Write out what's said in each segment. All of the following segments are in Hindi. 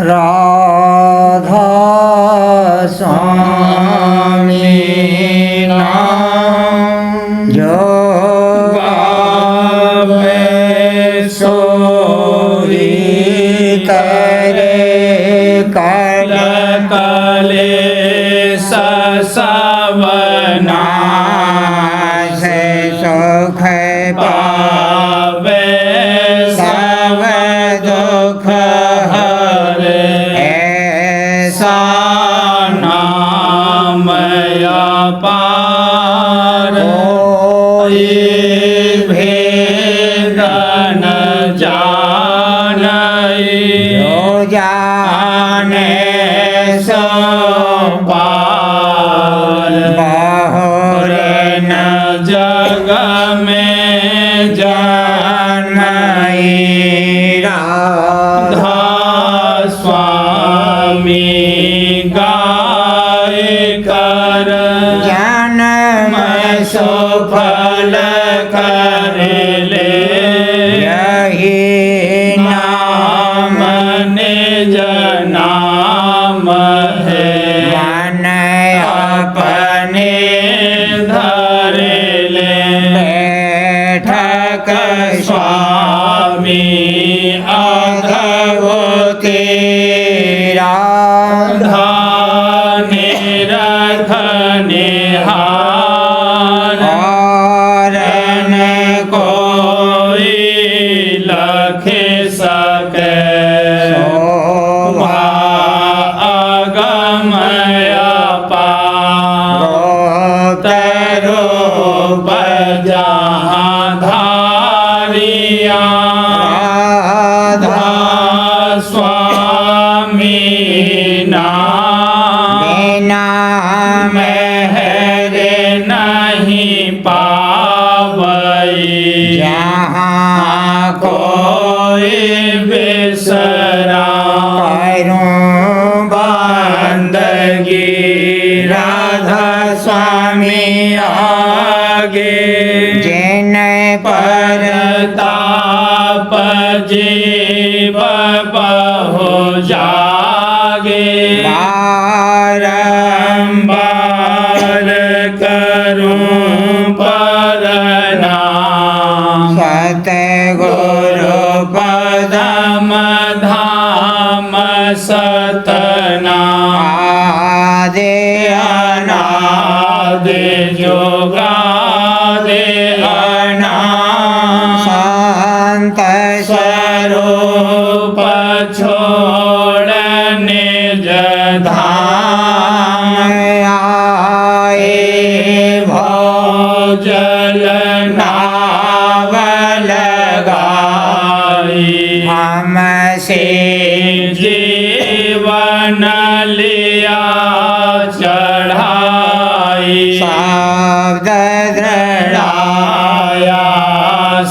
राधा स्वामी नाम जो गावे सोई करे कल कले सवना से सुख पावे सब दुख हरे ऐसा नाम अपार कोई भेद न जानई जो जाने सो पार बहुरे न जग में जन्मई राधा स्वामी गाय कर जन्म सफल कर ले यही नाम निज नाम है मन अपने धर ले बैठक स्वामी अधवती राधा निरखने हार और न कोई लखे सके शोभा अगमय अपार रूप जहाँ धारिया राधा स्वामी बिना मेहर नहीं पावई जहाँ कोई बिसरा करूं बंदगी राधा स्वामी आगे जिन पर ताप जीव बहु जागे बारंबार करूं प्रणाम सतगुरु पदम धाम सतनाम आदि अनादि जोगादि अनाम शांत स्वरूप छोड़ निज धाम आए भोजल नाव लगाई हमसे जीवन लिया चढ़ाई शब्द दृढ़ाया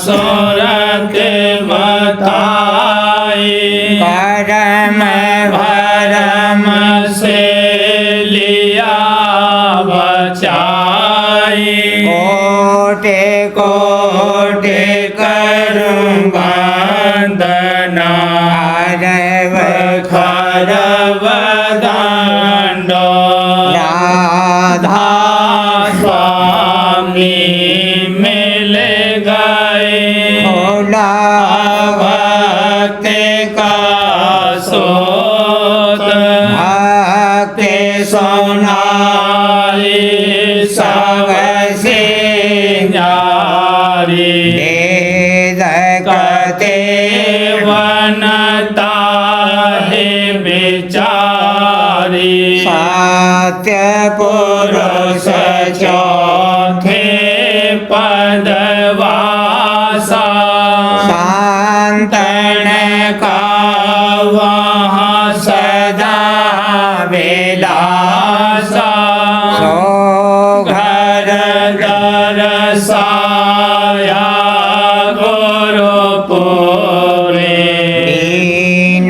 सुरत बताई करम भरम से लिया बचाई कोटि कोटि करूं वंदना अरव खरव दंडो राधा स्वामी मिल गए भोला भक्ति का सोत भक्ति सुनाई सबसे न्यारी वेद कते वनता है बेचारी सत्य पुरुष चौथे पदवासा शांतन का वहाँ सदा विलासा सो घर दरसाया गुरुपुरे दीन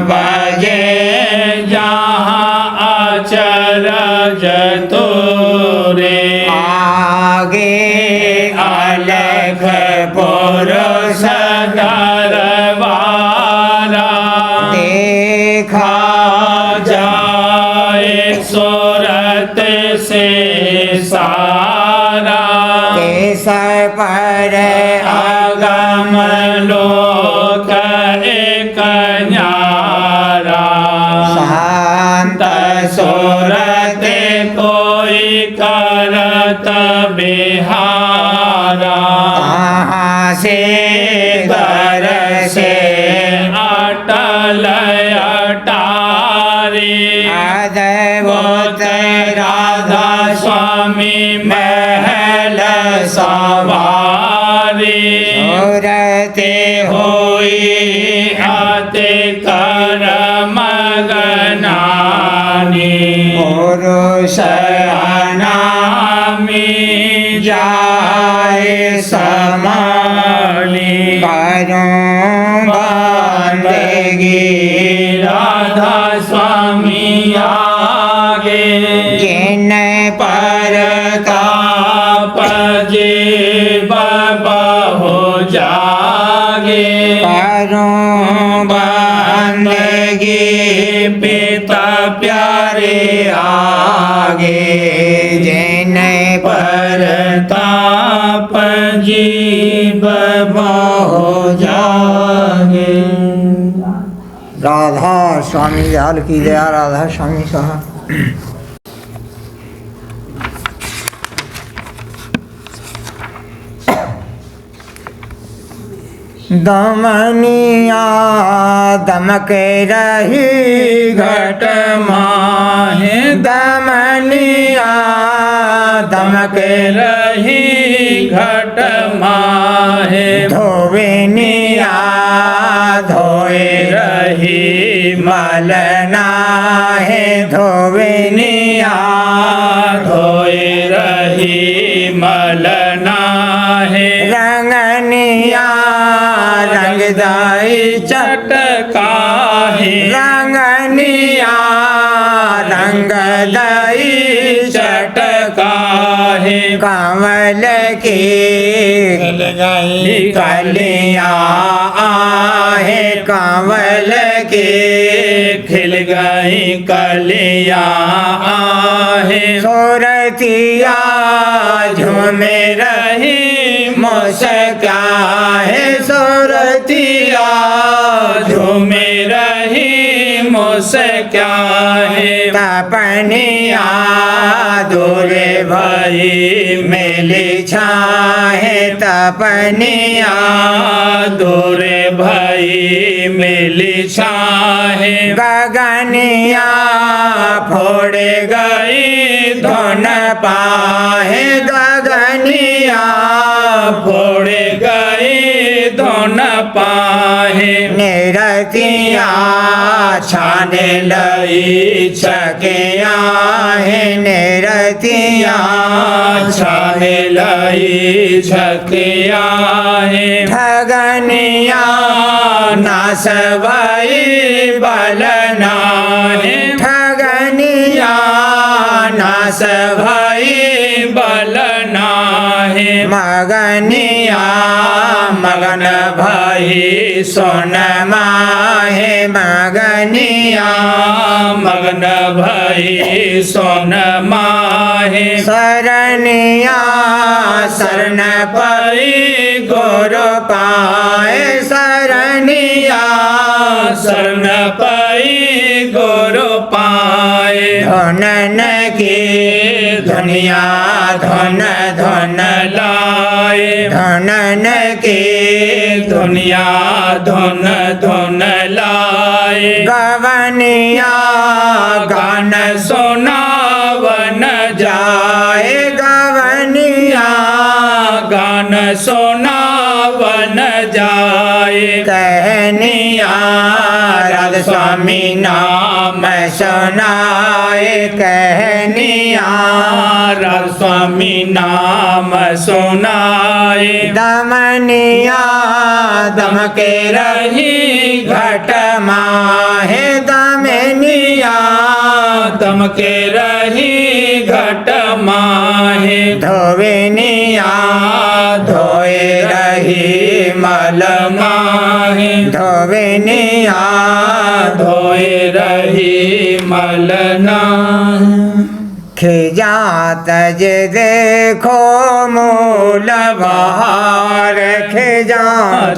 बजे जहाँ अचरज तोरे आगे अलग पुरुष दरबारा कन्यारा शांत सोरते कोई करत बिहारा कहाँ से घर से अटल अटारी अद्भुत राधा स्वामी महल सवारी सूरते होई आते कर मगनानी पुरुष अनामी जाए समानी करूं बंदगी राधा स्वामी आगे जिन पर ताप जीव बहु जागे करूं बंदगी पिता प्यारे आगे जिन पर ताप जीव बहु जागे। राधा स्वामी लाल की जय। राधा स्वामी कहा दमनिया दमक रही घट माहे दमनिया दमक रही घट माहे धोविनिया धोए रही मलना है धोविनिया धोए रही मलना है रंगनिया रंगदाई चटका है रंगनिया रंगदाई चटका है कमल की कलियां आहे कमल की खिल गई कलियां आहे सूरतिया झूमे रही मुस्का है सूरतिया झूमे रही मुस्का है तपनिया दूरे भाई मेली छाहे तपनिया दूरे भाई मिली छाहे गगनिया फोड़ गई धन पाहे गगनिया फोड़ गई धन पाहे निरतिया छाने लई छकिया है निरतिया छाने लाई छकिया है ठगनिया नासवाई बलना है ठगनिया नासवाई बलना है मगनिया मगन भाई सोन माहे मगनिया मगन भाई सोन माहे शरणिया शरण पाई गुरु पाए शरणिया शरण पाई गुरु पाए धनन की दुनिया धन धन लाए धनन की दुनिया धन धन लाए गवनिया गान सुनावन जाए गवनिया गान सुनावन जाए कहनिया राधा स्वामी नाम सुनाए कहनिया राधा स्वामी नाम सुनाए दमनिया दम के रही घट माहे दमनिया दम के रही घट माहे धोविनिया धोए रही मल माहे धोविनिया धोए रही मलना खिजा तज देखो मूल बहार खिजा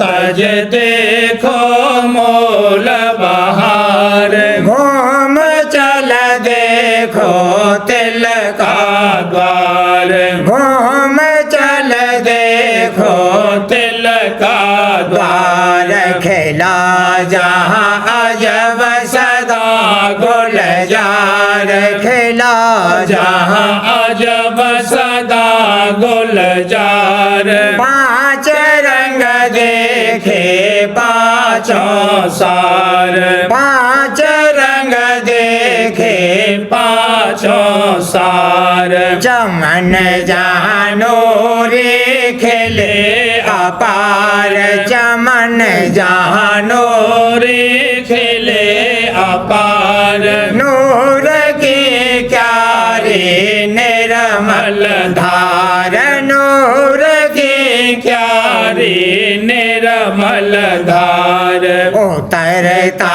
तज देखो मोल गोल बहार घूम चल देखो तिल का द्वार घूम चल देखो तिल का द्वार खिला जहाँ अजब सदा गुलजार खिला जहाँ अजब सदा गुलजार पांच रंग देखे पांचों सार पांच रंग देखे पाँचों सार चमन जानो रे खिले अपार चमन जानो रे खिले अपार नूर की क्यारी निर्मल धार नूर की क्यारी निर्मल धार उतरता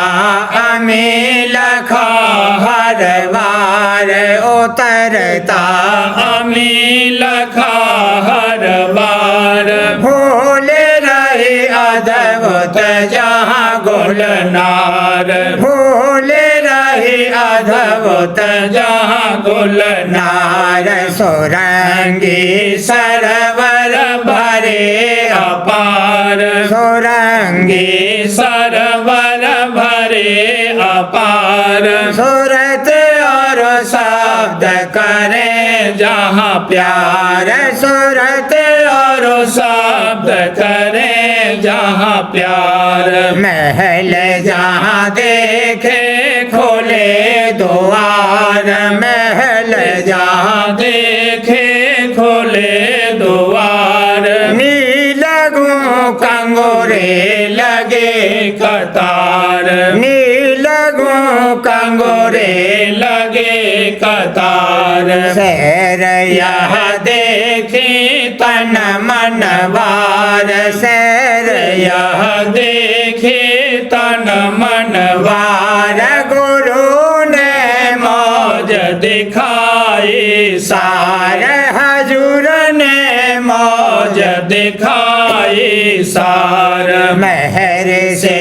अमील हर बार उतरता अमील हर बार भूल रही अद्भुत जहाँ गुलनार भूल रही अद्भुत जहाँ गुलनार नार सुरंगी सरवर भरे अपार सुरंगी सरवर भरे अपार सूरत और शब्द करे जहाँ प्यार सूरत और शब्द करे जहाँ प्यार महल जहाँ देखे खोले द्वार महल जहाँ देखे खोले द्वार नील कंगोरे लगे कतार नील कंगोरे लगे कतार सैर यह देखी तन मन वार सैर यह देखे तन मन वार गुरु ने मौज दिखाई सार हजूर ने मौज दिखाई सार महर से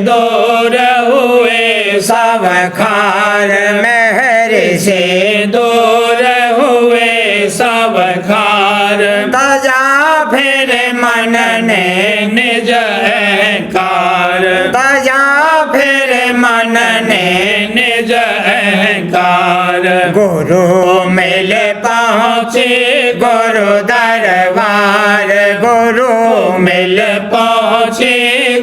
दूर हुए सब खार महर से दूर हुए सब खार तजा फिर मन ने निज अहंकार तजा फिर मन ने निज अहंकार गुरु मिले पहुँचे गुरु दरबार गुरु मिल पहुँचे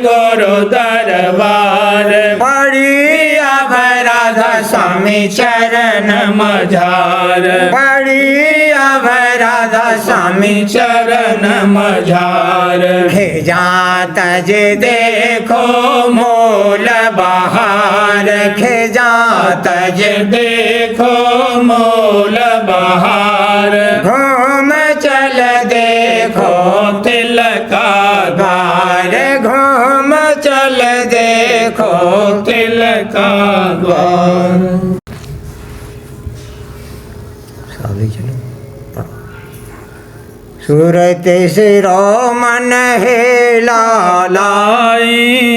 गुरु दरबार बड़ी अब राधा स्वामी चरण मझार बड़ी अब राधा स्वामी चरण मझार खिजा तज देखो मोल बहार खिजा तज देखो मोल बहार घूम चल देखो तिल का द्वार घूम चल देखो तिल का द्वार सूरत सिरो मन है लाला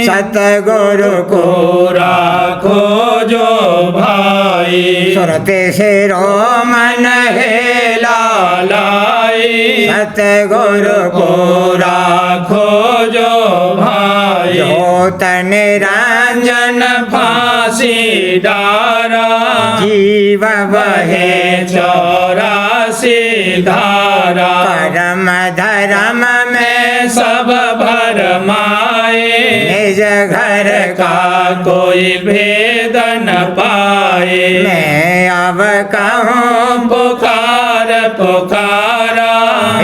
सतगुरु को राखो जो भाई सूरत सिरो मन है लालाई सतगुरु को राखो जो भाई ज्योत निरंजन फांसी डारा जीव बहे 84 धारा परम धर्म में सब भरमाए निज घर का कोई भेद न पाए मैं अब कहूँ पुकार पुकारा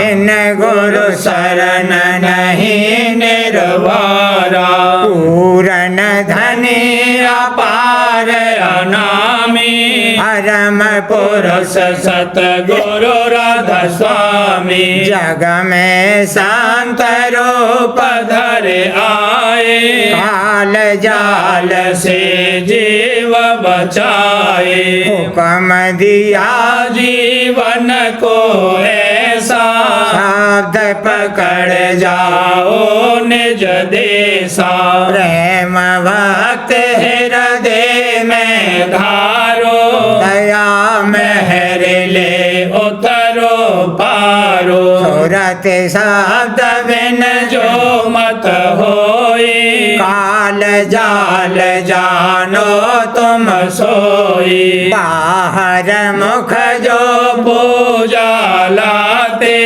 इन गुरु शरण नहीं निर्वारा पूरन धनी अपार अनामी परम पुरुष सतगुरु राधा स्वामी जग में शांत रूप धरे आए काल जाल से जीव बचाए हुक्म दिया जीवन को ऐसा शब्द पकड़ जाओ निज देसा प्रेम भक्ति धारो दया मेहर ले उतरो पारो सूरत शब्द बिन जो मत होई काल जाल जानो तुम सोई बाहर मुख जो पूजा लाते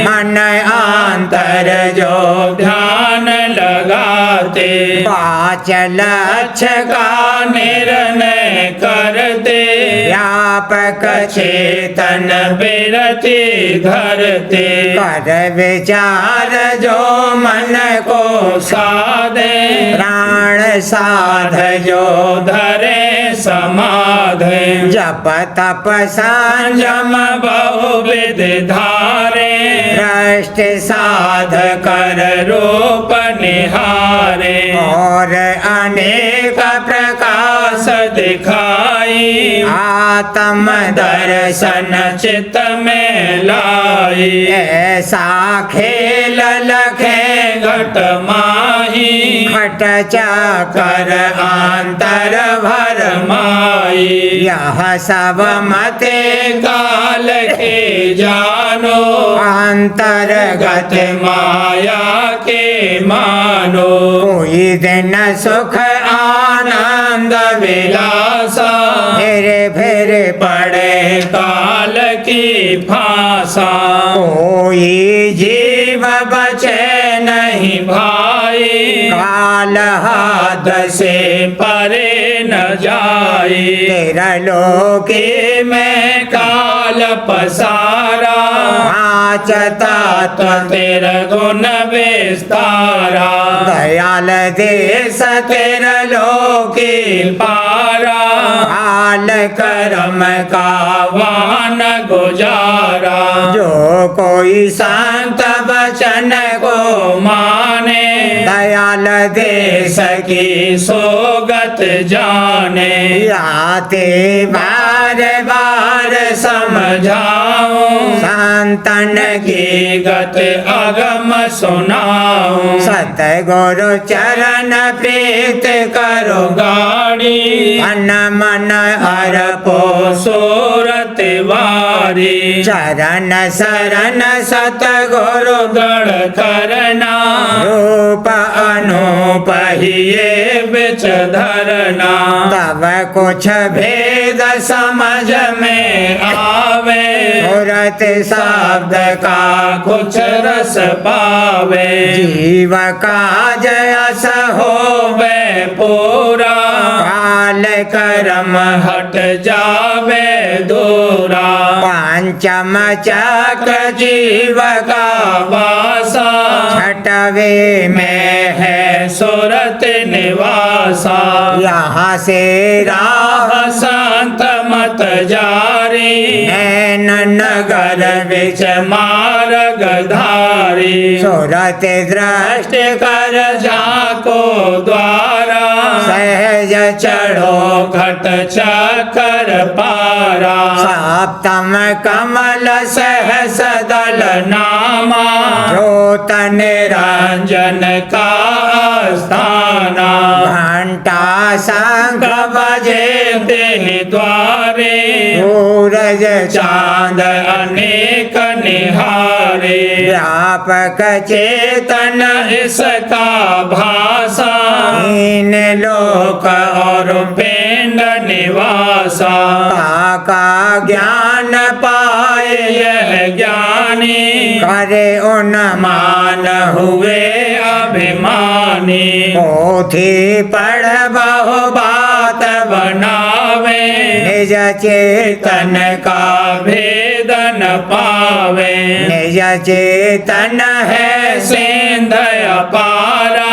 मन आंतर जो ध्यान लगाते पाँच लक्ष का निर्णय करते व्यापक चेतन बिरति धरते कर विचार जो मन को साधे प्राण साध जो धरे समाधे जप तप संयम जम बहुविध धारे दृष्ट साध कर रूप निहारे और अनेक प्रकाश दिखाई आत्म दर्शन चित्त में लाई ऐसा खेल लखे घट माही खट चकर अंतर भर माई यह सब मते काल के जानो अंतर्गत माया के मानो कोई दिन सुख आनंद विलासा फिर पड़े काल की फांसा कोई जीव बचे नहीं भाई काल हाथ से परे न जाए तेरा लोके के मैं काल पसारा पाँच तत्व तेरा गुण विस्तारा दयाल देश तेरा लोके पारा हाल कर्म का वाहन गुजारा जो कोई संत वचन को माने दयाल देश की सोगत जाने आते बार बार समझाऊं संतन की गत अगम सुनाऊं सतगुरु चरण प्रीत करो गाड़ी मन मन अर्पो सूरत वारी चरण शरण सतगुरु गण करना रूप अनूप ही ये बिच धरना तब कुछ भेद समझ में आवे मूर्त शब्द का कुछ रस पावे जीव का जयस होवे पूरा काल कर्म हट जावे दूरा पंचम चक्र जीव का वासा छठवे में है सुरत निवासा यहाँ से राह संत मत जारी नैन नगर विच मार्ग धारी सूरत दृष्ट कर जाको द्वारा सहज चढ़ो घट चकर पारा सप्तम कमल सहस दल नामा ज्योत निरंजन का स्थाना घंटा शंख बजे दिन द्वारे सूरज चांद अनेक निहारे व्यापक चेतन इसका भाषा इन लोक और पिंड निवासा का ज्ञान पाए यह ज्ञानी करे उन मान हुए अभिमानी पोथी पढ़ बहु बात बनावे निज चेतन का भेद न पावे निज चेतन है सिंध अपारा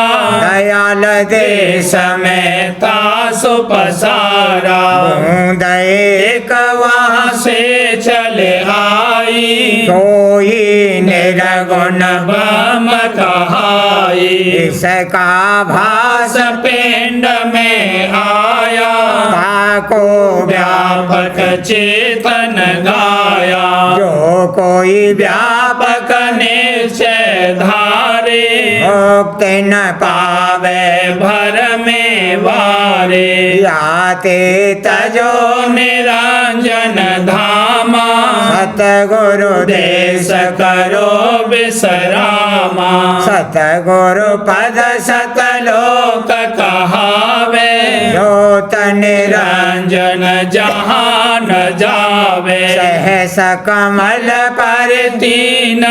दयाल देश में तासु पसारा बूंद एक वहाँ से चले आई कोई निर्गुण ब्रह्म कहाई इसका भास भास पिंड में आया ताको व्यापक चेतन गाया जो कोई व्यापक व्यापक निश्चय धारे मुक्त न पावे भरम में वारे याते तजो निरंजन धामा सतगुरु देश करो विश्रामा सतगुरु पद सतलोक कहावे जोत निरंजन जहाँ न जावे सहस कमल पर तीन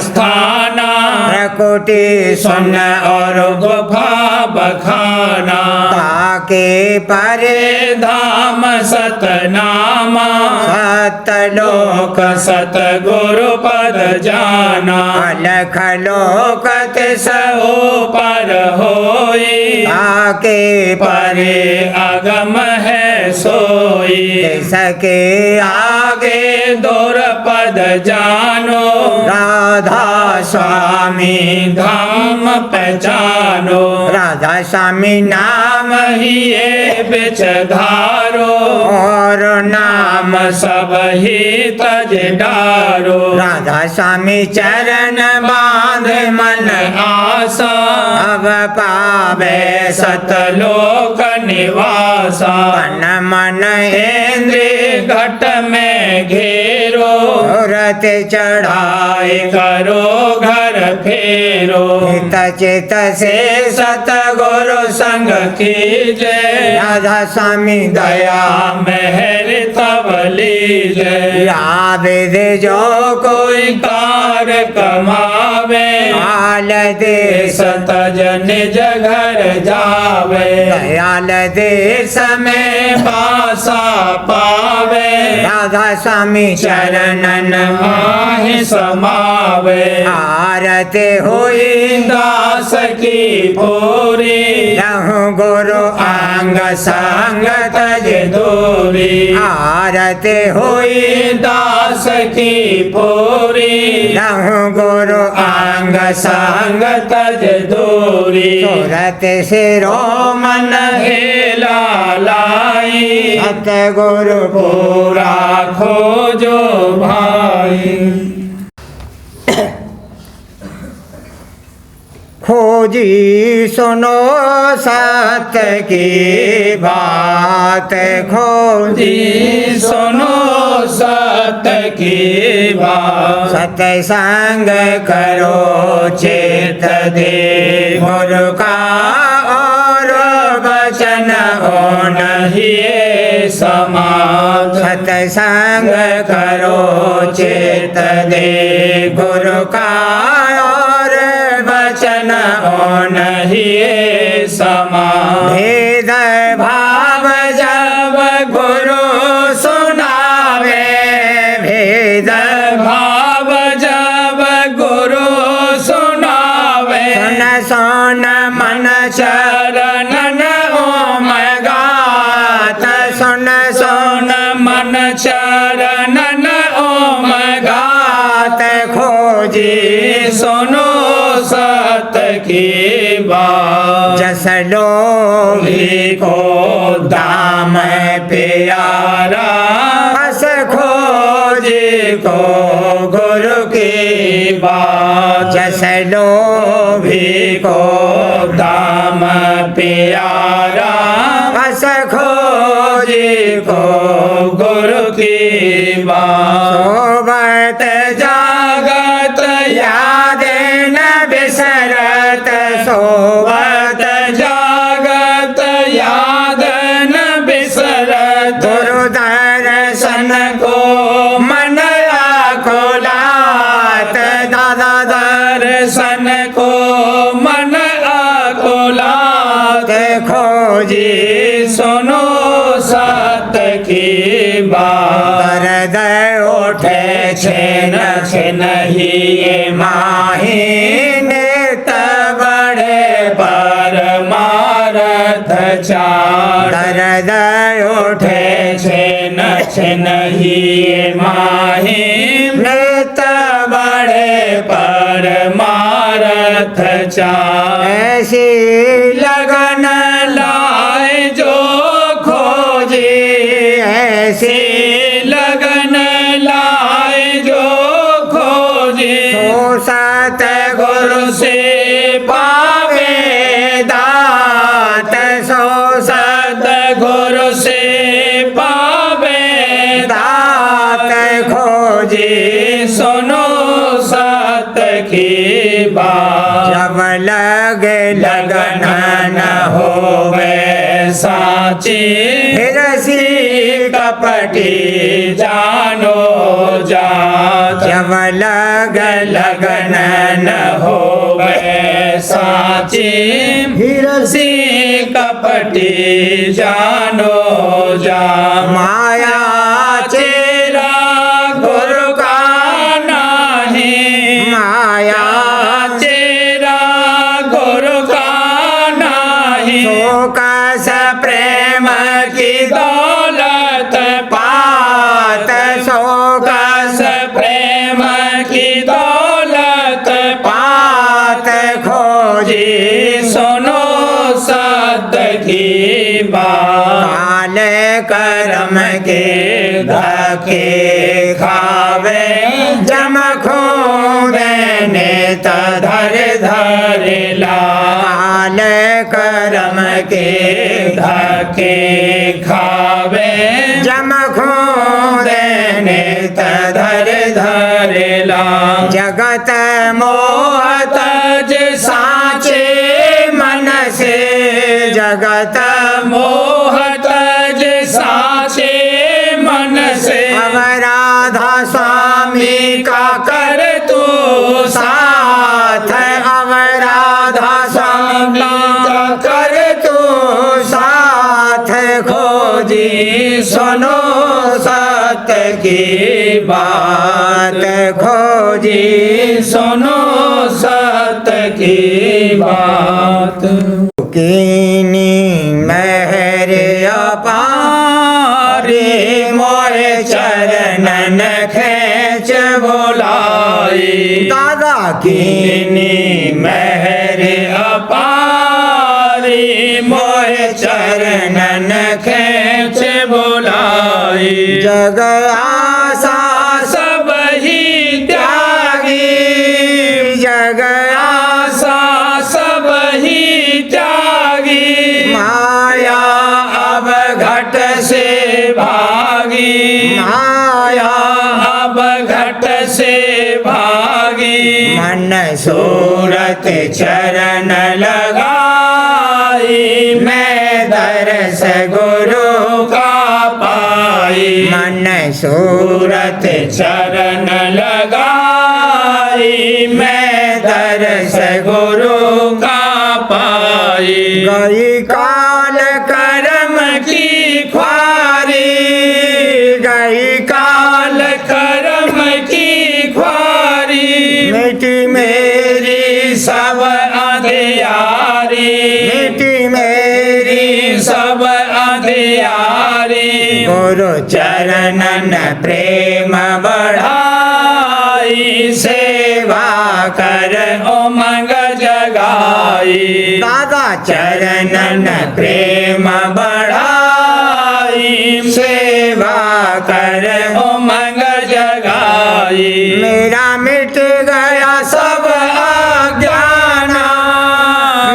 स्थाना प्रकुटी सुन और गुफा बखाना ताके परे धाम सतनामा सतलोक सतगुरु पद जाना अलख लोकत सो पर होई ताके परे अगम है सोई सके आगे दूर पद जानो राधा स्वामी धाम पहचानो राधा स्वामी नाम ही ये बिच धारो और नाम नाम सब ही तज डारो राधा स्वामी चरण बांध मन आसा अब पावे सतलोक निवासा तन मन इंद्रिय घट में घेरो रत चढ़ाए करो घर फेरो हित चित से सतगुरु संग कीजे राधा स्वामी दया मेहर तब लीजे या विध जो कोई कार कमावे आल देश सतज निज घर जावे दयाल देश समय पासा पावे राधा स्वामी चरणन माहि समावे आरती हुई दास की पूरी रहु गुरु अंग संग तज दूरी आरती हुई दास की पूरी रहु गुरु अंग संग तज दूरी सूरत सिरो मन हेला लाई सत गुरु पूरा खोजो भाई खोजी सुनो सत की बात खोजी जी सुनो सत की बात सत्संग करो चेत दे गुरु का और वचन हो नहीं समाज सत्संग करो चेत दे गुरु का और वचन हो नहीं समाज भेद भाव जब गुरु सुनावे भेद भाव जब गुरु सुनावे सुन सुन मन चरणन ओम गात सुन सुन मन चरणन ओम गात खोजी सुनो सत की बात जस लोभी को दाम प्यारा हस खोजी को गुरु की बात जस लोभी को दाम प्यारा हस खोजी को गुरु की बात सोबत जागत याद न बिसरत सोबत जागत याद न बिसरत गुरु दर्शन को मन आकुलात दादा दर्शन को मन आकुलात खोजी सुनो सत की बात दर्द उठे छेन छेन ही ये माही नित बड़े पर मारत चार दर्द उठे छेन छेन ही ये माही नित बड़े पर मारत चार ऐसी लगन लाए जो खोजी ऐसी लगन लाए जो खोजी तो सत गुरु से पावे दात साची फिर सी कपटी जानो जात जब लग लगन न हो साची फिर सी कपटी जानो जा माया चेरा गुरु का नहीं माया चेरा गुरु का नहीं शोक प्रेम की दौलत पात शोक प्रेम की दौलत पात खोजी सुनो सत्य की बात काल कर्म के धके खावे जम देने धर धर ला काल कर्म के धके खावे जम देने धर धर ला जगत मोहत तज साचे मन से जगत मोहत साचे मन से अब राधा स्वामी का कर तू साथ अब राधा स्वामी का कर तू साथ खोजी सुनो सत्य की बात खोजी सुनो सत्य की बात कीनी महर अपारी मोरे चरणन खेच बोलाई दादा कीनी महर अपारी मोहे चरणन खेच बोलाई जग आशा सब ही त्यागी जग आशा सब ही त्यागी माया अब घट से भागी माया अब घट से भागी मन सूरत चरण लगाई मैं दरस गुरु का पाई मन सूरत चरण लगाई मैं दरस गुरु का पाई गई काल कर्म की ख्वारी गई काल कर्म की ख्वारी मिटी मेरी सब अंधियारी मिटी मेरी सब अंधियारी गुरु चरणन प्रेम बढ़ाई सेवा कर उमंग जगाई दादा चरणन प्रेम बढ़ाई सेवा कर उमंग जगाई मेरा मिट गया सब अज्ञान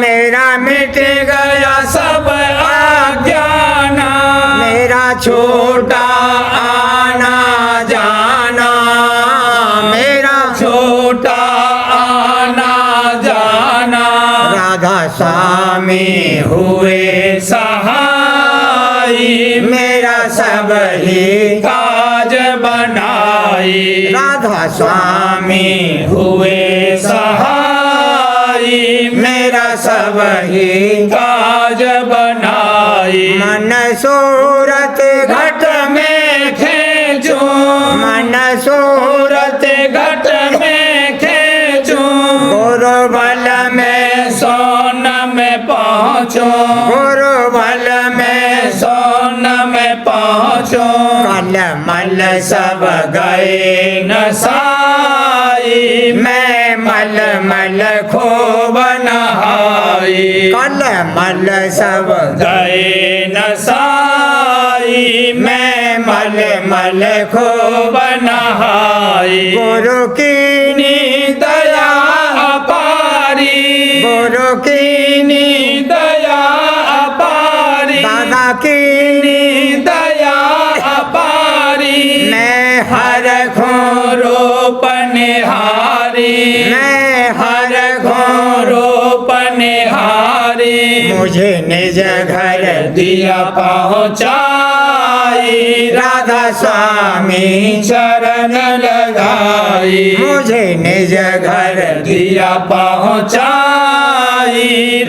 मेरा मिट गया सब अज्ञान मेरा छोटा आना जाना मेरा छोटा आना जाना राधा स्वामी हुए सहाय मेरा सब ही काज बनाई राधा स्वामी हुए सहाय मेरा सब ही काज बनाई मन सूरत घट में खेचूं मन सूरत घट में खेचूं गुरु बल में सोन में पहुँचूं गुरु बल में सोन में पहुँचूं कल मल सब गए नसाई मैं मल मल खूब नहाई कल मल सब गए नसाई मैं मल मल खूब नहाई गुरु की दया अपारी गुरु की दया अपारी दादा की दया अपारी मैं हर घोरो पनिहारी मैं हर घोरो पनिहारी मुझे निज घर दिया पहुँचाई, राधा स्वामी शरण लगाई। मुझे निज घर दिया पहुँचाई,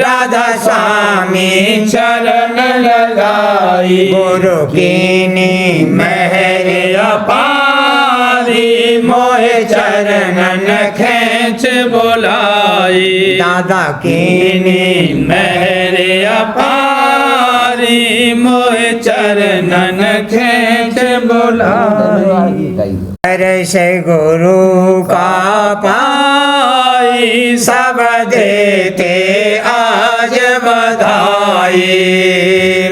राधा स्वामी शरण लगाई। गुरु कीनी मेहर अपारी, मोहे चरणन खेच बुलाई। दादा कीनी मेहर अपारी, मोहे चरणन खेच बुलाई। से गुरु का पाई, सब देते आज बधाई।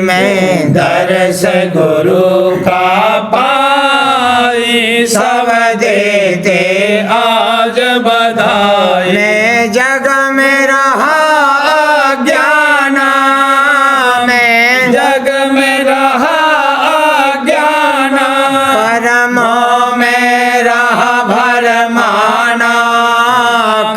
मैं दर्श गुरु का पाई, सब देते आज बधाई। मैं जग में रहा अज्ञाना, मैं जग में रहा अज्ञाना, कर्मों में रहा भरमाना,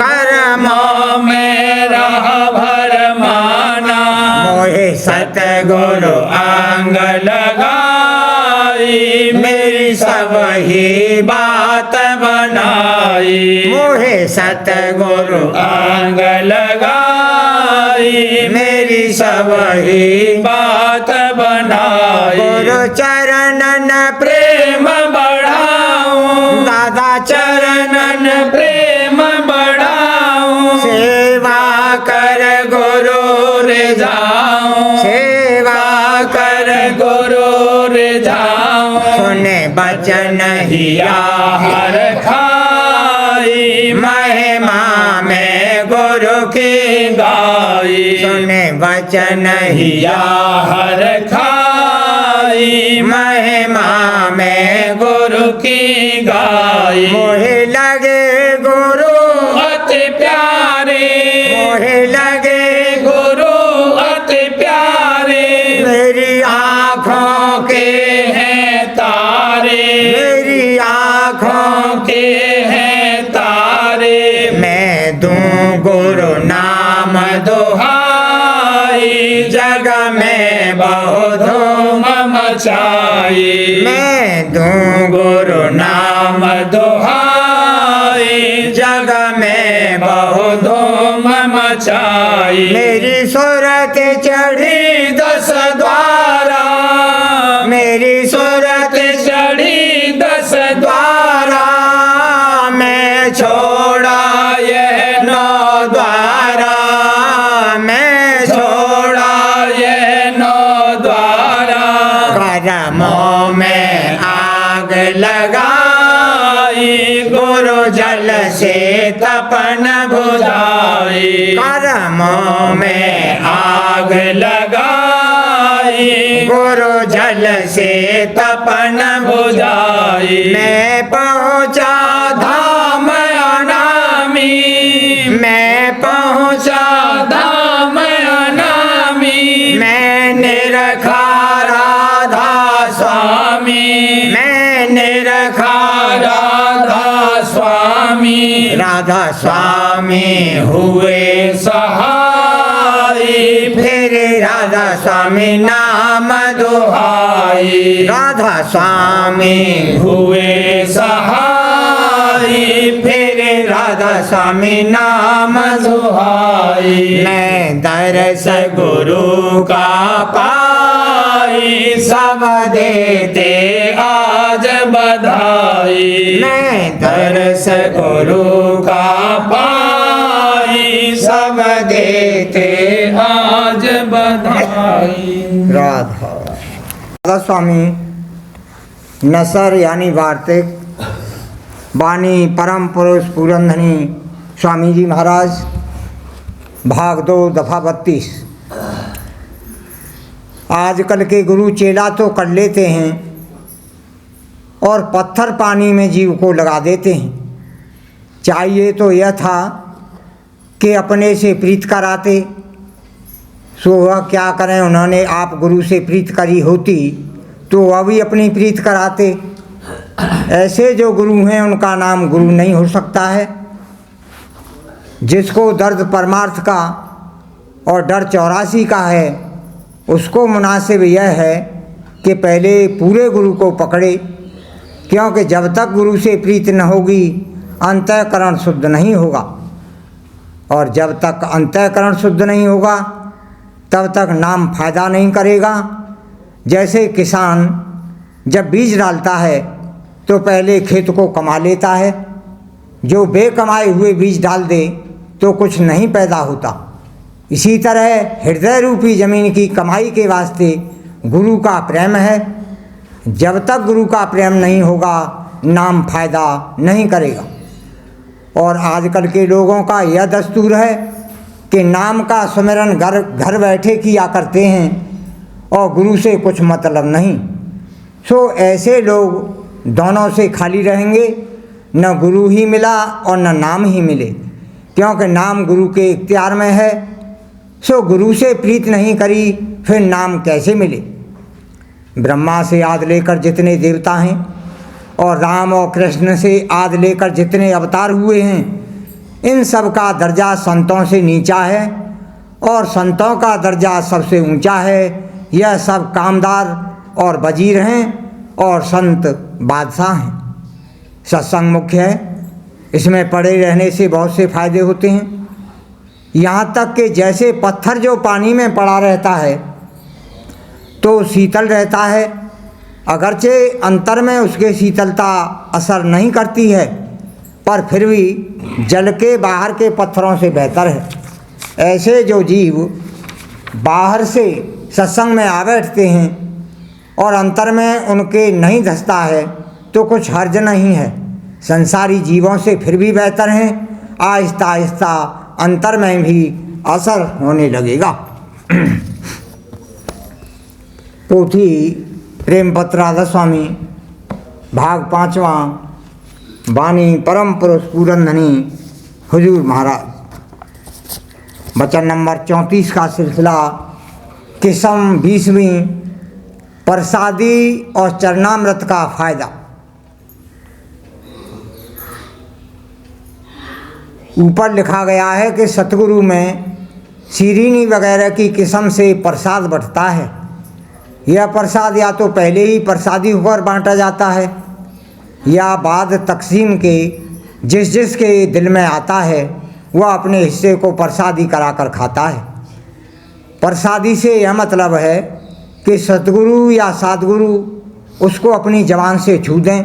कर्मों में रहा भरमाना। मोहे सतगुरु अंग लगाई, मेरी सब ही बात बनाई। मोहे सतगुरु अंग लगाई, मेरी सब ही बात बनाई। गुरु चरणन प्रेम बढ़ाऊं, दादा चरणन प्रेम बढ़ाऊं। सेवा कर गुरु रे जाऊं, सेवा कर गुरु रे जाऊं। सुने बचन हिया हर खाई, महिमा में गुरु की गाई। सुने वचन हिया हर खाई, महिमा में गुरु की गाई। मोहे लगे गुरु अति प्यारे, मोहे लगे गुरु अति प्यारे। मेरी आँखों के हैं तारे, मेरी आँखों के हैं तारे। मैं दूं गुरु नाम दुहाई, जग में बहु धूम मचाई। मैं दूं गुरु नाम दुहाई, जग में बहु धूम मचाई। मेरी सूरत चढ़ी 10 द्वारा, मेरी सूरत चढ़ी 10 द्वारा मैं छोड़ा यह 9 द्वारा, मैं छोड़ा यह 9 द्वारा। कर्मों में आग लगाई, गुरु जल से तपन बुझाई। कर्मों में आग लगाई, गुरु जल से तपन बुझाई। मैं पहुँचा धाम अनामी, मैं पहुँचा धाम अनामी। मैंने रखा राधा स्वामी, मैंने रखा राधा स्वामी। राधा स्वामी हुए सहाई, फिर राधा स्वामी नाम दुहाई। राधा स्वामी हुए सहाई, फिर राधा स्वामी नाम दुहाई। मैं दर्श गुरु का पाई, सब देते आज बधाई। मैं दर्श गुरु का पाई, सब देते आज बधाई। राधा राधा स्वामी नसर यानी वार्तिक वाणी परम पुरुष पुरंधनी स्वामी जी महाराज भाग 2 दफा 32। आजकल के गुरु चेला तो कर लेते हैं और पत्थर पानी में जीव को लगा देते हैं। चाहिए तो यह था कि अपने से प्रीत कराते, सो वह क्या करें, उन्होंने आप गुरु से प्रीत करी होती तो वह भी अपनी प्रीत कराते। ऐसे जो गुरु हैं उनका नाम गुरु नहीं हो सकता है। जिसको दर्द परमार्थ का और डर 84 का है, उसको मुनासिब यह है कि पहले पूरे गुरु को पकड़े, क्योंकि जब तक गुरु से प्रीत न होगी अंतःकरण शुद्ध नहीं होगा, और जब तक अंतःकरण शुद्ध नहीं होगा तब तक नाम फायदा नहीं करेगा। जैसे किसान जब बीज डालता है तो पहले खेत को कमा लेता है, जो बेकमाए हुए बीज डाल दे तो कुछ नहीं पैदा होता। इसी तरह हृदय रूपी जमीन की कमाई के वास्ते गुरु का प्रेम है। जब तक गुरु का प्रेम नहीं होगा नाम फायदा नहीं करेगा। और आजकल के लोगों का यह दस्तूर है कि नाम का सुमिरन घर बैठे किया करते हैं और गुरु से कुछ मतलब नहीं। सो ऐसे लोग दोनों से खाली रहेंगे, न गुरु ही मिला और न नाम ही मिले, क्योंकि नाम गुरु के इख्तियार में है। सो गुरु से प्रीत नहीं करी फिर नाम कैसे मिले। ब्रह्मा से आदि लेकर जितने देवता हैं और राम और कृष्ण से आदि लेकर जितने अवतार हुए हैं, इन सब का दर्जा संतों से नीचा है और संतों का दर्जा सबसे ऊंचा है। यह सब कामदार और वजीर हैं और संत बादशाह हैं। सत्संग मुख्य है, इसमें पड़े रहने से बहुत से फायदे होते हैं। यहाँ तक कि जैसे पत्थर जो पानी में पड़ा रहता है तो शीतल रहता है, अगरचे अंतर में उसके शीतलता असर नहीं करती है, पर फिर भी जल के बाहर के पत्थरों से बेहतर है। ऐसे जो जीव बाहर से सत्संग में आ बैठते हैं और अंतर में उनके नहीं धंसता है तो कुछ हर्ज नहीं है, संसारी जीवों से फिर भी बेहतर हैं। आहिस्ता आहिस्ता अंतर में भी असर होने लगेगा। पोथी प्रेम पत्र राधा स्वामी भाग 5वां, वाणी परम पुरुष पूरनधनी हुजूर महाराज। वचन नंबर 34 का सिलसिला किस्म 20वीं, प्रसादी और चरणामृत का फायदा। ऊपर लिखा गया है कि सतगुरु में सीरीनी वगैरह की किस्म से प्रसाद बढ़ता है। यह प्रसाद या तो पहले ही प्रसादी होकर बांटा जाता है या बाद तकसीम के जिस के दिल में आता है वह अपने हिस्से को प्रसादी कराकर खाता है। प्रसादी से यह मतलब है कि सतगुरु या सद्गुरु उसको अपनी जबान से छू दें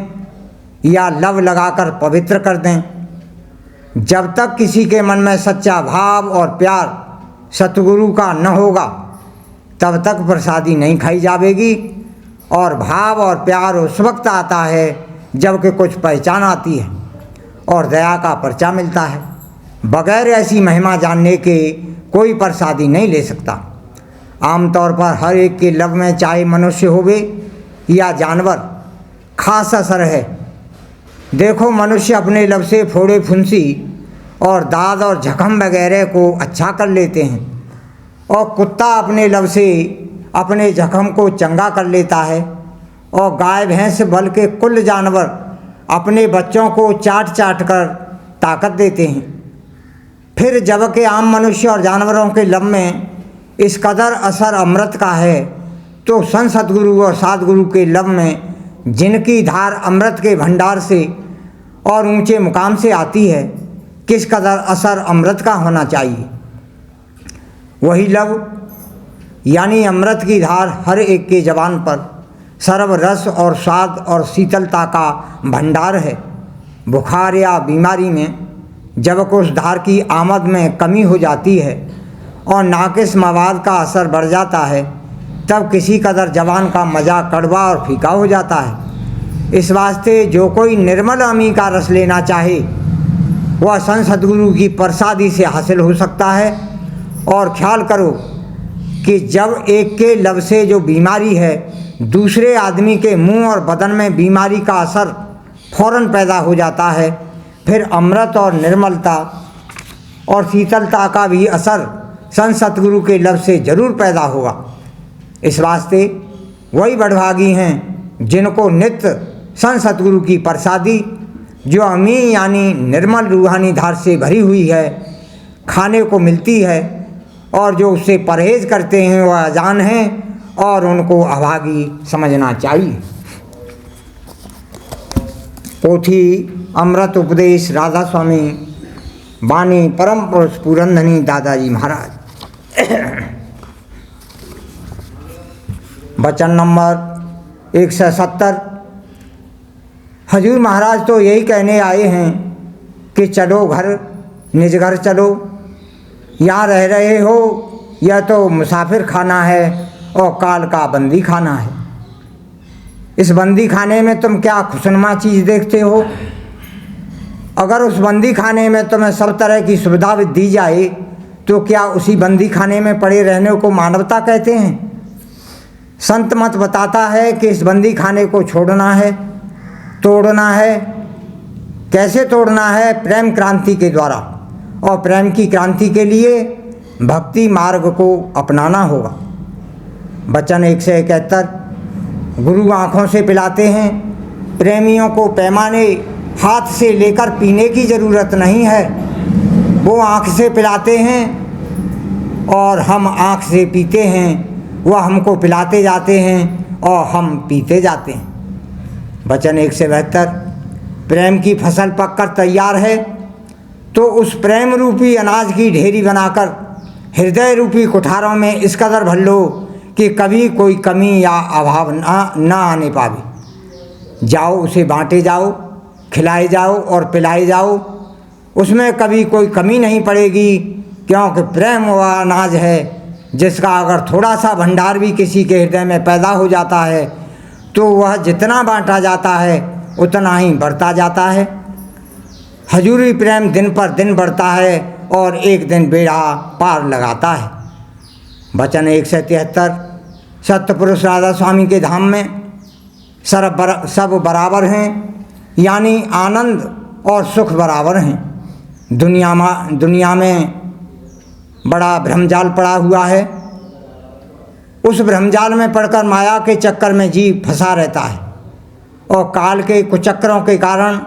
या लव लगाकर पवित्र कर दें। जब तक किसी के मन में सच्चा भाव और प्यार सतगुरु का न होगा तब तक प्रसादी नहीं खाई जाएगी। और भाव और प्यार उस वक्त आता है जबकि कुछ पहचान आती है और दया का पर्चा मिलता है। बगैर ऐसी महिमा जानने के कोई प्रसादी नहीं ले सकता। आमतौर पर हर एक के लब में चाहे मनुष्य होवे या जानवर खास असर है। देखो, मनुष्य अपने लब से फोड़े फुंसी और दाद और जख्म वगैरह को अच्छा कर लेते हैं और कुत्ता अपने लब से अपने जख्म को चंगा कर लेता है और गाय भैंस बल्कि कुल जानवर अपने बच्चों को चाट चाट कर ताकत देते हैं। फिर जबकि आम मनुष्य और जानवरों के लब में इस कदर असर अमृत का है तो संत सद्गुरु और सद्गुरु के लब में जिनकी धार अमृत के भंडार से और ऊंचे मुकाम से आती है, किस कदर असर अमृत का होना चाहिए। वही लब यानी अमृत की धार हर एक के जबान पर सर्व रस और स्वाद और शीतलता का भंडार है। बुखार या बीमारी में जब उस धार की आमद में कमी हो जाती है और नाकिस मवाद का असर बढ़ जाता है, तब किसी कदर जवान का मज़ा कड़वा और फीका हो जाता है। इस वास्ते जो कोई निर्मल अमी का रस लेना चाहे वह संत सद्गुरु की प्रसादी से हासिल हो सकता है। और ख्याल करो कि जब एक के लब से जो बीमारी है दूसरे आदमी के मुंह और बदन में बीमारी का असर फौरन पैदा हो जाता है, फिर अमृत और निर्मलता और शीतलता का भी असर संत सद्गुरु के लब से जरूर पैदा होगा। इस वास्ते वही बड़भागी हैं जिनको नित्य संत सद्गुरु की प्रसादी जो अमी यानी निर्मल रूहानी धार से भरी हुई है खाने को मिलती है और जो उससे परहेज करते हैं वह अजान हैं और उनको अभागी समझना चाहिए। पोथी अमृत उपदेश राधा स्वामी वाणी परम पुरुष पुरंधनी दादाजी महाराज। वचन नंबर 170। हजूर महाराज तो यही कहने आए हैं कि चलो घर, निज घर चलो। यहाँ रह रहे हो यह तो मुसाफिर खाना है और काल का बंदी खाना है। इस बंदी खाने में तुम क्या खुशनुमा चीज़ देखते हो? अगर उस बंदी खाने में तुम्हें सब तरह की सुविधा दी जाए तो क्या उसी बंदी खाने में पड़े रहने को मानवता कहते हैं? संत मत बताता है कि इस बंदी खाने को छोड़ना है, तोड़ना है। कैसे तोड़ना है? प्रेम क्रांति के द्वारा। और प्रेम की क्रांति के लिए भक्ति मार्ग को अपनाना होगा। वचन 171। गुरु आँखों से पिलाते हैं। प्रेमियों को पैमाने हाथ से लेकर पीने की ज़रूरत नहीं है, वो आँख से पिलाते हैं और हम आँख से पीते हैं। वह हमको पिलाते जाते हैं और हम पीते जाते हैं। वचन 172। प्रेम की फसल पककर तैयार है तो उस प्रेम रूपी अनाज की ढेरी बनाकर हृदय रूपी कुठारों में इस कदर भर लो कि कभी कोई कमी या अभाव ना आने पावे। जाओ उसे बांटे जाओ, खिलाए जाओ और पिलाए जाओ। उसमें कभी कोई कमी नहीं पड़ेगी, क्योंकि प्रेम वह अनाज है जिसका अगर थोड़ा सा भंडार भी किसी के हृदय में पैदा हो जाता है तो वह जितना बांटा जाता है उतना ही बढ़ता जाता है। हजूरी प्रेम दिन पर दिन बढ़ता है और एक दिन बेड़ा पार लगाता है। वचन 173। सत्यपुरुष राधा स्वामी के धाम में सब बराबर हैं, यानी आनंद और सुख बराबर हैं। दुनिया में बड़ा भ्रमजाल पड़ा हुआ है। उस भ्रमजाल में पड़कर माया के चक्कर में जीव फंसा रहता है और काल के कुचक्रों के कारण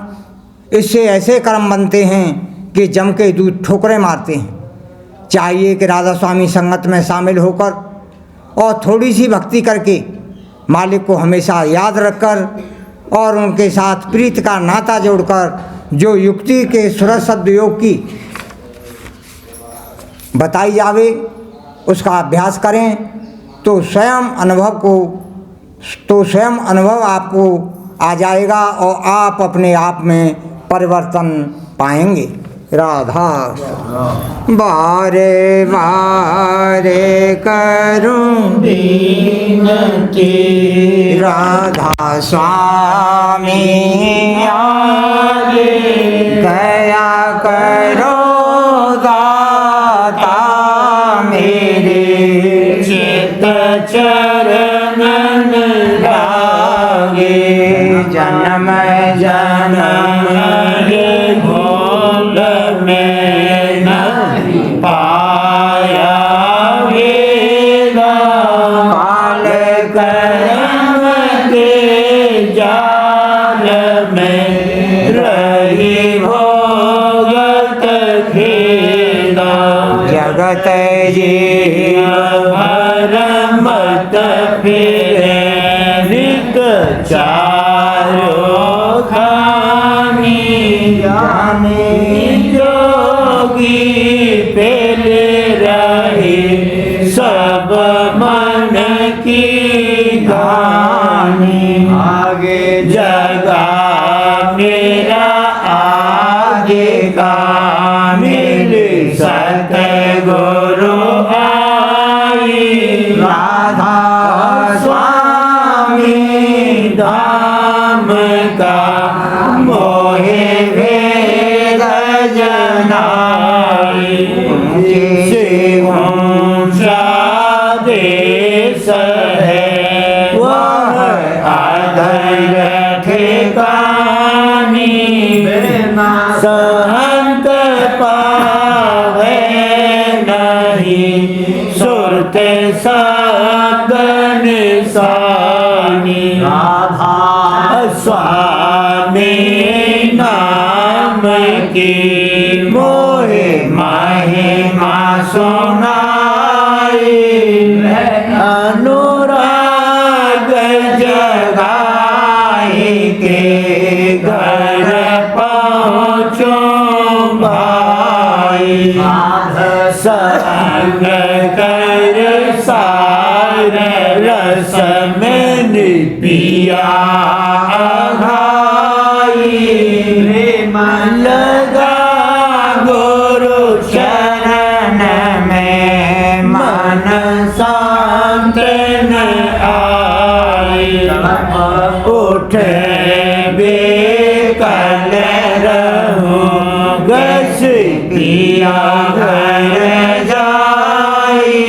इससे ऐसे कर्म बनते हैं कि जम के दूध ठोकरें मारते हैं। चाहिए कि राधा स्वामी संगत में शामिल होकर और थोड़ी सी भक्ति करके मालिक को हमेशा याद रखकर और उनके साथ प्रीत का नाता जोड़कर जो युक्ति के सुरस शब्द योग की बताई जावे उसका अभ्यास करें तो स्वयं अनुभव आपको आ जाएगा और आप अपने आप में परिवर्तन पाएंगे। राधा बारे बारे करूं विनती, राधा स्वामी आगे दया करो दाता मेरे, चित चरणन लागे, जन्म जन्म के भोग में नहीं पाया वेदा, काल कर्म के जाल में रही भोगत खेदा, जगत जीव भरमत फिरे निक चारो खानी, जाने जोगी पेले रहे सब मन की गानी, आगे जगा मेरा आगे का मिल सतगुरु आई, राधा स्वामी धाम का मोहे भेद जनाई, से ऊंचा देश है वह आदर ठिकानी, सहंत पावे नहीं सुरत सागन सानी, राधा स्वामी नाम की मोहे महिमा सुना मन पिया घाई प्रेम लगा गुरु शरण में मन शांत न आई उठे बेकल रहूं गस पिया घर जाई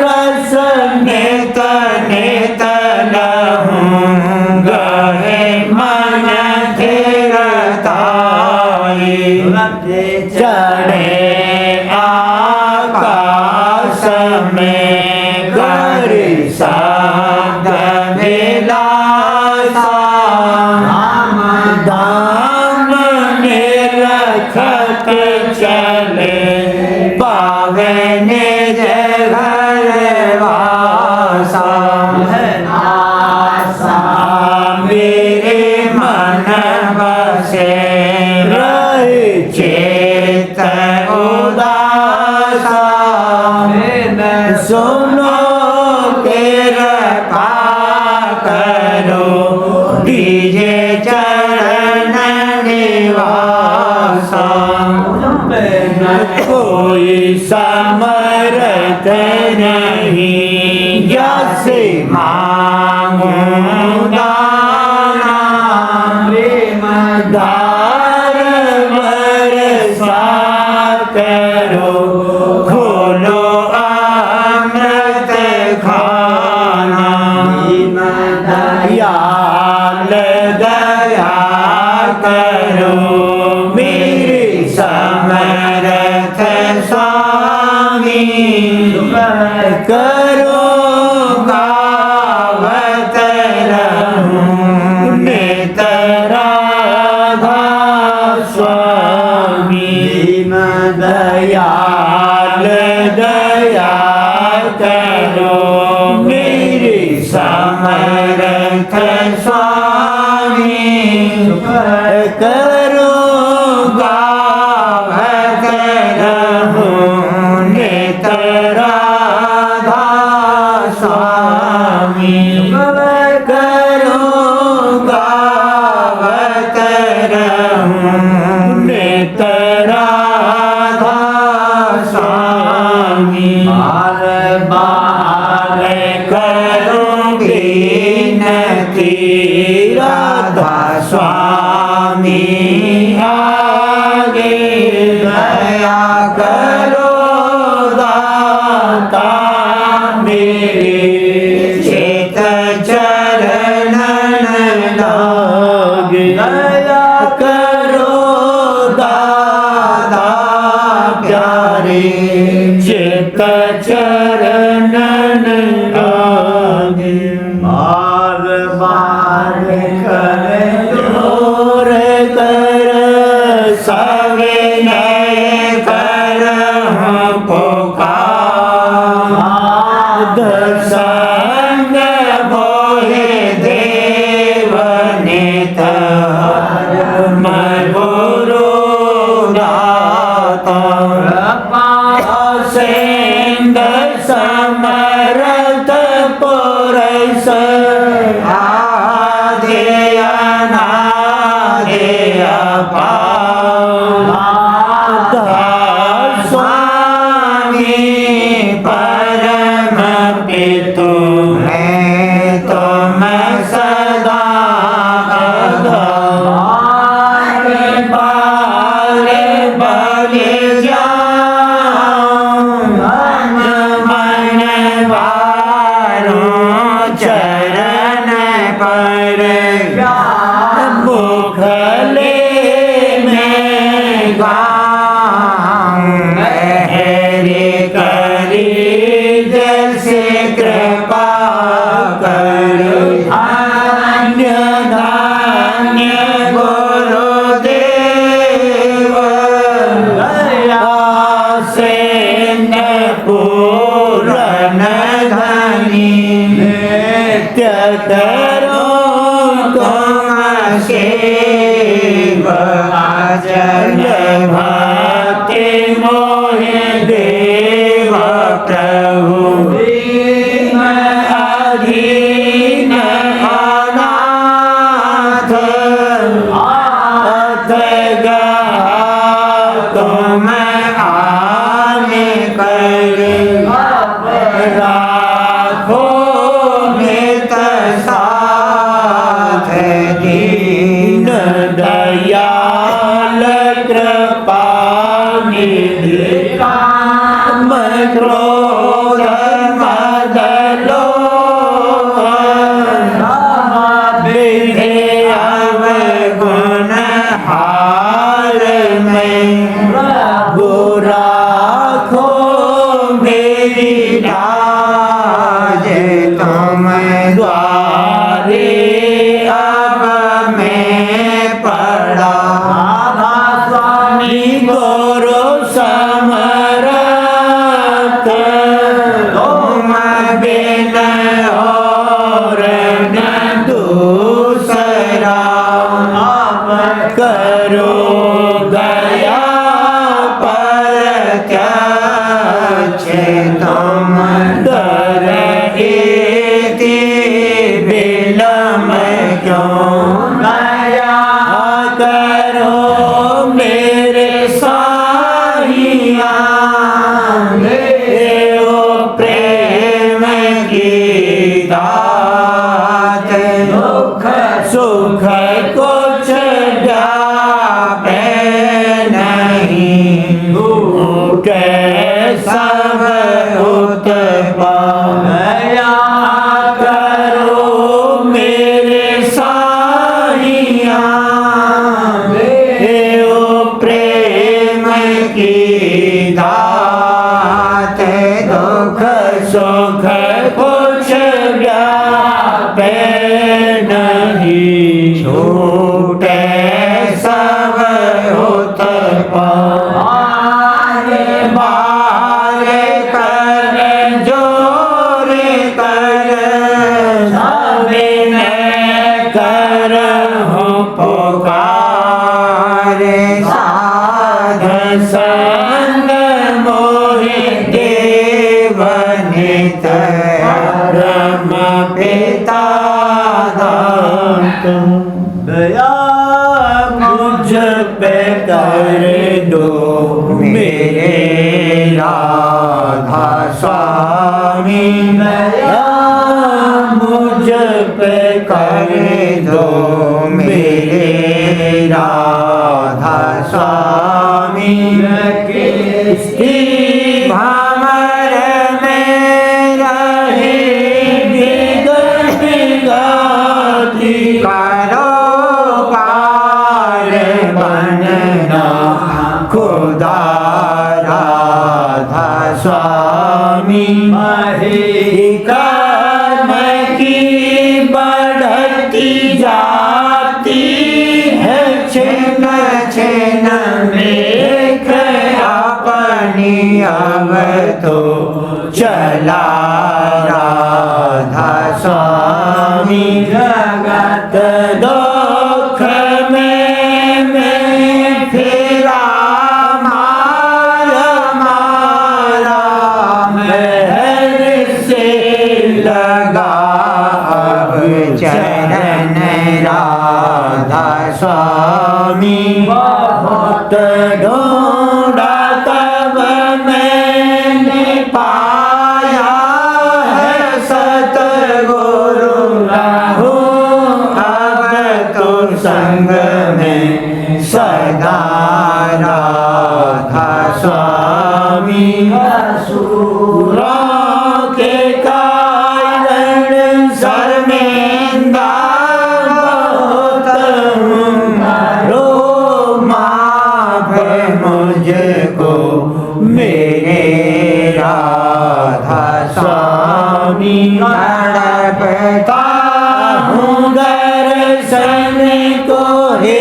रस नेत नेत लहूं गहे मन थिरताई चढ़े आकाश में गरी साग विलासा धाम में रखत चले पावे निज घर वासा आशा मेरे मन बसे रहे चेत उदासा सुनो कृपा करो दीजे चरण निवासा कोई समर्थ नहीं जैसे मांगूं दाना प्रेम धार बरसा करो खोलो अमृत खाना दयाल दया करो मेरे समर्थ स्वामी करो गावत रहूं नित राधा स्वामी दयाल दया करो मेरे समर्थ स्वामी करो गावत रहूं नित राधा स्वामी करो गावत रहूं नित राधा स्वामी बार बार करूंगी नती राधा स्वामी आगे दया करो दाता मेरे चेत चरण लागे दया करो दाता प्यारे चेत चरण लागे बार बार कर जोर कर सविनय कर पुकार संग मोहे देव नित मैं गुरु दाता सेंद समरथ पुरस आदेय नादेय पाता स्वामी परम पितु मैं तुम सदा बार बलि जाऊं मन वारों चरण पर मुखले में गाऊं हरि करी जैसे कृपा कर धान्य धान्य गुरुदेव से न पूरन धनी नित्य करो तुम सेव आजन भाते मोहे देव प्रभु तुम द्वारे अब मैं पड़ा। स्वामी गुरु समरथ तुम बिन और न दूसरा। अब करो दया प्रत्यक्ष तुम डर इति विलम क्यों। दया करो मेरे साहिया देओ प्रेम की दात। दुख सुख कुछ जापे नहीं के सब उत्पन्न। दया करो मेरे साहिया देओ प्रेम की दात। दुख सुख कुछ व्यापे नहीं छूटे सब उत्पन्न। बारे कर जोर कर सविनय करहु पुकारे। साध संग मोहि देवनित ब्रह्म पिता दात। दया मुझ पे कर दो मेरे राधा स्वामी। दया मुझ पे कर दो मेरे राधा स्वामी। किसकी भंवर में रहे विगति करो पार बनना खुदा राधा स्वामी। कर्म की बढ़ती जाती है छिन छिन में अपनी अब तो चला राधा स्वामी। जगत दुख में मैं फिरा मारा मारा। महर से लगा अब चरण राधा स्वामी। बहुत ढूंढा तब मैंने पाया है सतगुरु राहु। अब तो संग में सदा राधा स्वामी। असुरों के कारण शर्मिंदा बहुत हूँ। रो माफ मुझको मेरे राधा स्वामी। तड़पता हूँ दर्शन को हे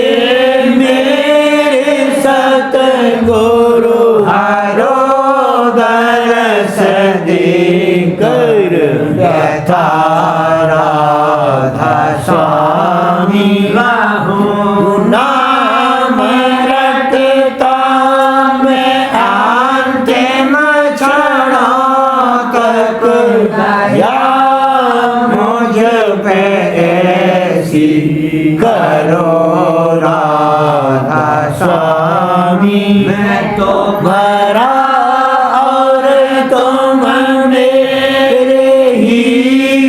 मेरे सतगुरु। हरो दर्श देकर व्यथा राधा स्वामी। नाम रटता मैं अंतिम क्षणों तक। दया मुझ पे ऐसी करो राधा स्वामी। मैं तो भरा और तुम मेरे ही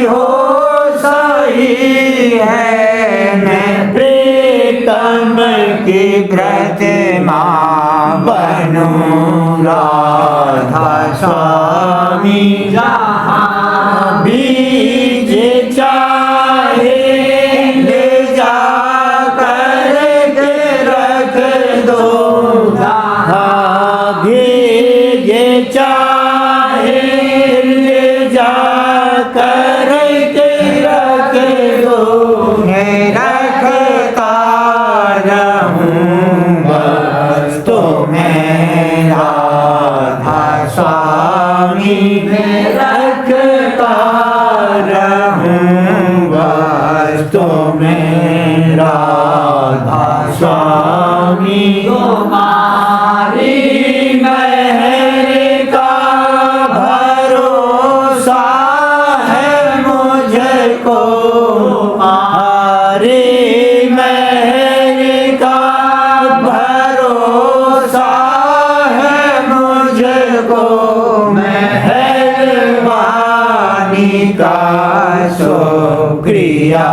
हो सही है। मैं प्रीतम की प्रतिमा बनूं राधा स्वामी। जहाँ बीज चाहे ले जा कर रख दो। जहाँ बीज चाहे ले जा कर तुम्हें राधा स्वामी तुम्हारी मेहर का भरोसा है मुझको तुम्हारी मेहर का भरोसा है मुझको मेहरबानी का शुक्रिया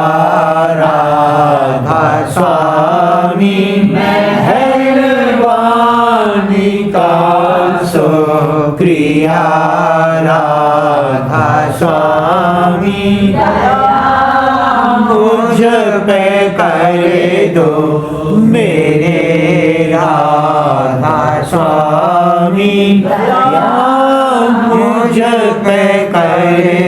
राधा स्वामी मेहरबानी का शुक्रिया राधा स्वामी मुझ पे कर दो मेरे राधा स्वामी मुझ पे कर